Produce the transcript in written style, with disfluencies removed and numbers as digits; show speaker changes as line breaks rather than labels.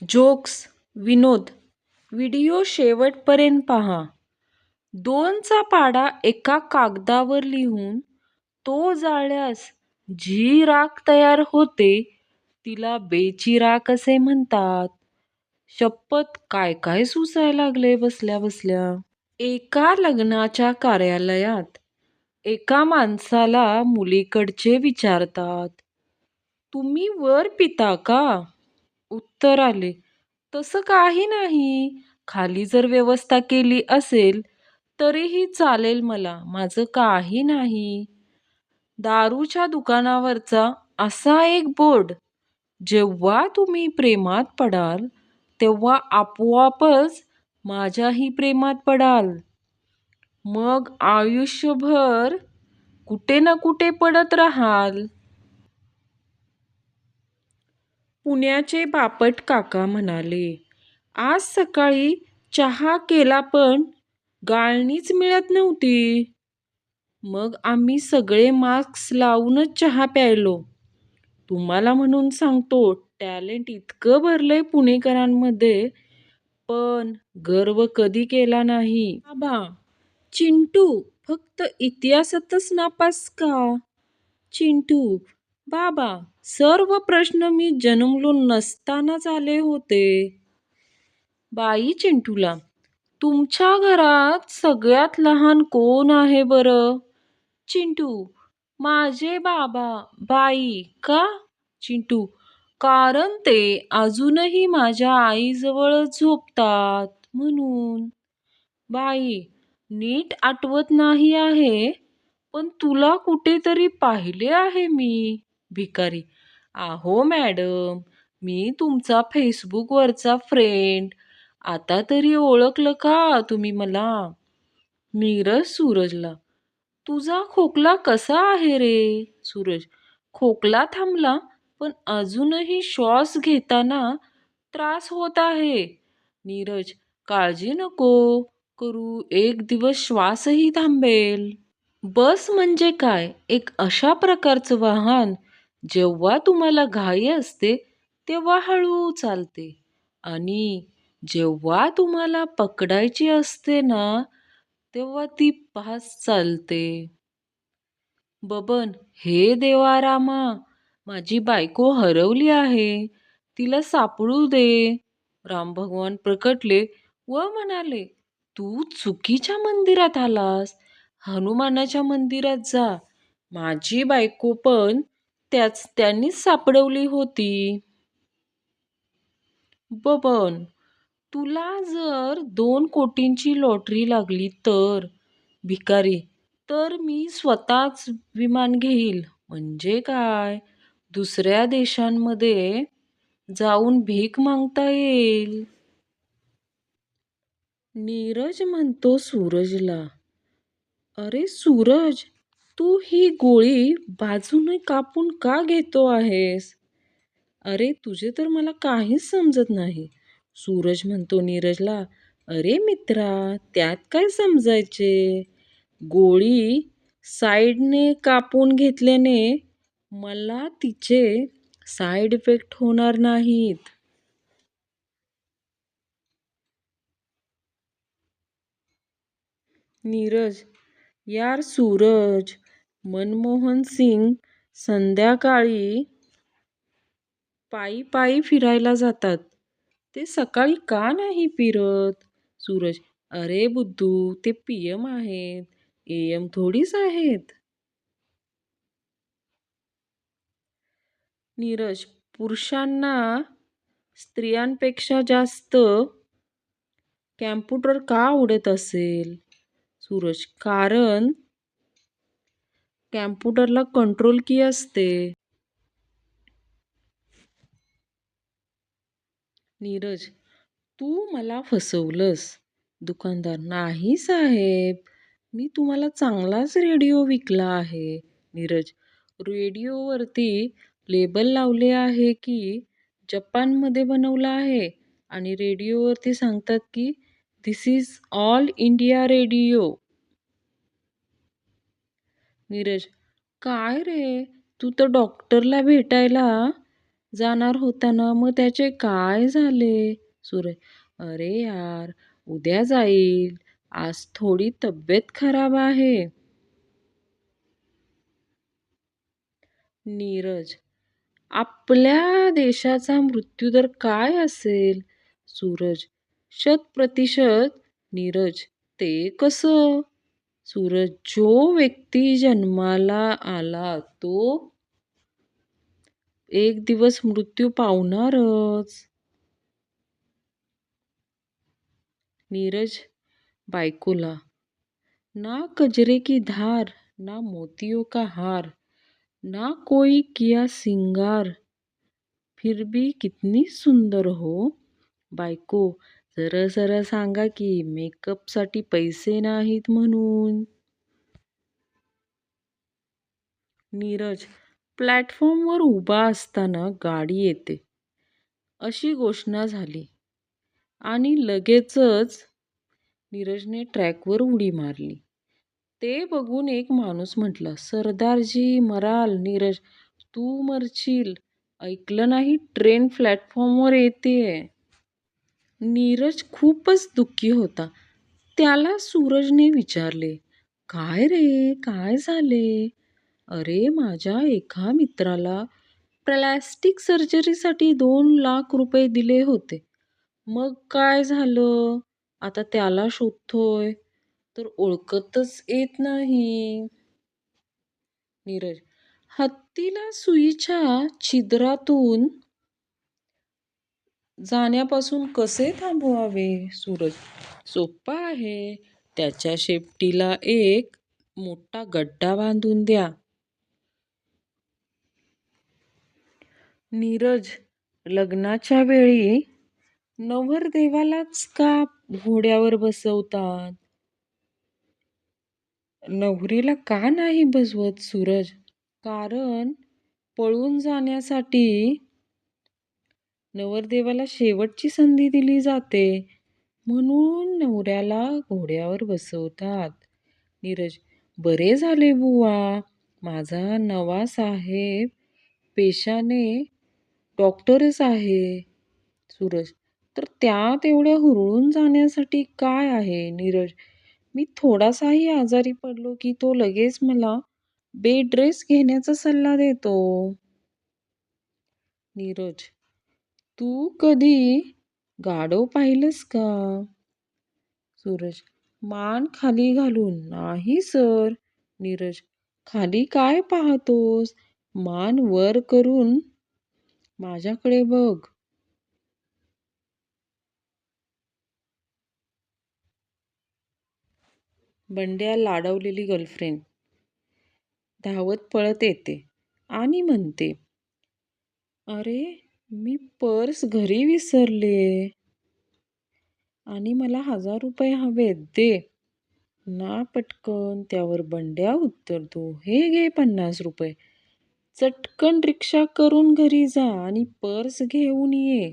Jokes, विनोद. Video शेवटपर्यंत पहा. 2चा पाढा एका कागदावर लिहून तो जाळल्यास जी राख तयार होते तिला बेचिराख असे म्हणतात. शपथ काय काय सुचायला लागले बसल्या बसल्या. एका लग्नाच्या कार्यालयात एका माणसाला मुलीकडचे विचारतात, तुम्ही वर पिता का? उत्तर आले, तसं काही नाही. खाली जर व्यवस्था केली असेल तरीही चालेल मला, माझं काही नाही. दारूच्या दुकानावरचा असा एक बोर्ड, जेव्हा तुम्ही प्रेमात पडाल तेव्हा आपोआपच माझ्याही प्रेमात पडाल. मग आयुष्यभर कुठे ना कुठे पडत राहाल. पुण्याचे बापट काका म्हणाले, आज सकाळी चहा केला पण गाळणीच मिळत नव्हती. मग आम्ही सगळे मास्क लावूनच चहा प्यायलो. तुम्हाला म्हणून सांगतो, टॅलेंट इतकं भरलंय पुणेकरांमध्ये, पण गर्व कधी केला नाही. बाबा, चिंटू फक्त इतिहासातच नापास का? चिंटू, बाबा, सर्व प्रश्न मी जन्मलो नसतानाच आले होते. बाई चिंटूला, तुमच्या घरात सगळ्यात लहान कोण आहे बरं? चिंटू, माझे बाबा. बाई, का? चिंटू, कारण ते अजूनही माझ्या आईजवळच झोपतात म्हणून. बाई, नीट आठवत नाही आहे, पण तुला कुठेतरी पाहिले आहे मी. भिकारी, अहो मॅडम, मी तुमचा फेसबुकवरचा फ्रेंड. आता तरी ओळखलं का तुम्ही मला? नीरज सूरजला, तुझा खोकला कसा आहे रे? सूरज, खोकला थांबला पण अजूनही श्वास घेताना त्रास होत आहे. नीरज, काळजी नको करू, एक दिवस श्वासही थांबेल. बस म्हणजे काय? एक अशा प्रकारचं वाहन, जेव्हा तुम्हाला घाई असते तेव्हा हळू चालते आणि जेव्हा तुम्हाला पकडायची असते ना तेव्हा ती फास्ट चालते. बबन, हे देवा रामा, माझी बायको हरवली आहे, तिला सापडू दे. राम भगवान प्रकटले व म्हणाले, तू चुकीच्या मंदिरात आलास, हनुमानाच्या मंदिरात जा. माझी बायको पण त्यांनीच सापडवली होती. बबन, तुला जर 2 कोटींची लॉटरी लागली तर? भिकारी, तर मी स्वतःच विमान घेईल. म्हणजे काय, दुसऱ्या देशांमध्ये जाऊन भीक मागता येईल. नीरज म्हणतो सूरजला, अरे सूरज, तू ही गोळी बाजूने कापून का घेतो आहेस? अरे तुझे तर मला काहीच समजत नाही. सूरज म्हणतो नीरजला, अरे मित्रा, त्यात काय समजायचे? गोळी साईडने कापून घेतल्याने मला तिचे साईड इफेक्ट होणार नाहीत. नीरज, यार सूरज, मनमोहन सिंग संध्याकाळी पायी पायी फिरायला जातात. ते सकाळी का नाही फिरत? सूरज, अरे बुद्धू, ते PM आहेत, AM थोडीच आहेत. नीरज, पुरुषांना स्त्रियांपेक्षा जास्त कॅम्प्युटर का आवडत असेल? सूरज, कारण कॅम्प्युटरला कंट्रोल की असते. नीरज, तू मला फसवलंस. दुकानदार, नाही साहेब, मी तुम्हाला चांगलाच रेडिओ विकला आहे. नीरज, रेडिओवरती लेबल लावले आहे की जपानमध्ये बनवला आहे आणि रेडिओवरती सांगतात की this is All India Radio. Neeraj, काय रे, तू तर डॉक्टरला भेटायला जाणार होता ना, मग त्याचे काय झाले? सूरज, अरे यार, उद्या जाईल. आज थोडी तब्येत खराब आहे. नीरज, आपल्या देशाचा मृत्यूदर काय असेल? सूरज, 100%. नीरज, ते कसं? सूरज, जो व्यक्ती जन्माला आला तो एक दिवस मृत्यू पावणारच. नीरज बायकोला, ना कजरे की धार, ना मोतियों का हार, ना कोई किया सिंगार, फिर भी कितनी सुंदर हो. बायको, जरा जरा सांगा की मेकअपसाठी पैसे नाहीत म्हणून. नीरज, प्लॅटफॉर्मवर उभा असताना गाडी येते अशी घोषणा झाली आणि लगेचच नीरजने ट्रॅकवर उडी मारली. ते बघून एक माणूस म्हटला, सरदारजी मराल. नीरज, तू मरशील. ऐकलं नाही, ट्रेन प्लॅटफॉर्मवर येतेय. नीरज खूपच दुःखी होता. त्याला सूरजने विचारले, काय रे, काय झाले? अरे, माझ्या एका मित्राला प्लॅस्टिक सर्जरीसाठी 2 लाख रुपये दिले होते. मग काय झालं? आता त्याला शोधतोय, तर ओळखतच येत नाही. नीरज, हत्तीला सुईच्या छिद्रातून जाण्यापासून कसे थांबवावे? सूरज, सोपं आहे. त्याच्या शेपटीला एक मोठा गड्डा बांधून द्या. नीरज, लग्नाच्या वेळी नवरदेवालाच का घोड्यावर बसवतात? नवरीला का नाही बसवत? सूरज, कारण पळून जाण्यासाठी नवरदेवाला शेवटची संधी दिली जाते, म्हणून नवऱ्याला घोड्यावर बसवतात. नीरज, बरे झाले बुवा. माझा नवा साहेब पेशाने डॉक्टरच आहे. सूरज, तर त्यात एवढ्या हुरळून जाण्यासाठी काय आहे? नीरज, मी थोडासाही आजारी पडलो की तो लगेच मला बेड रेस्ट घेण्याचा सल्ला देतो. नीरज, तू कधी गाढव पाहिलंस का? सूरज, मान खाली घालून, नाही सर. नीरज, खाली काय पाहतोस? मान वर करून माझ्याकडे बघ. बंड्या लाडवलेली गर्लफ्रेंड धावत पळत येते आणि म्हणते, अरे, मी पर्स घरी विसरले आणि मला 1,000 रुपये हवेत, दे ना पटकन. त्यावर बंड्या उत्तरतो, हे घे 50 रुपये. चटकन रिक्षा करून घरी जा आणि पर्स घेऊन ये.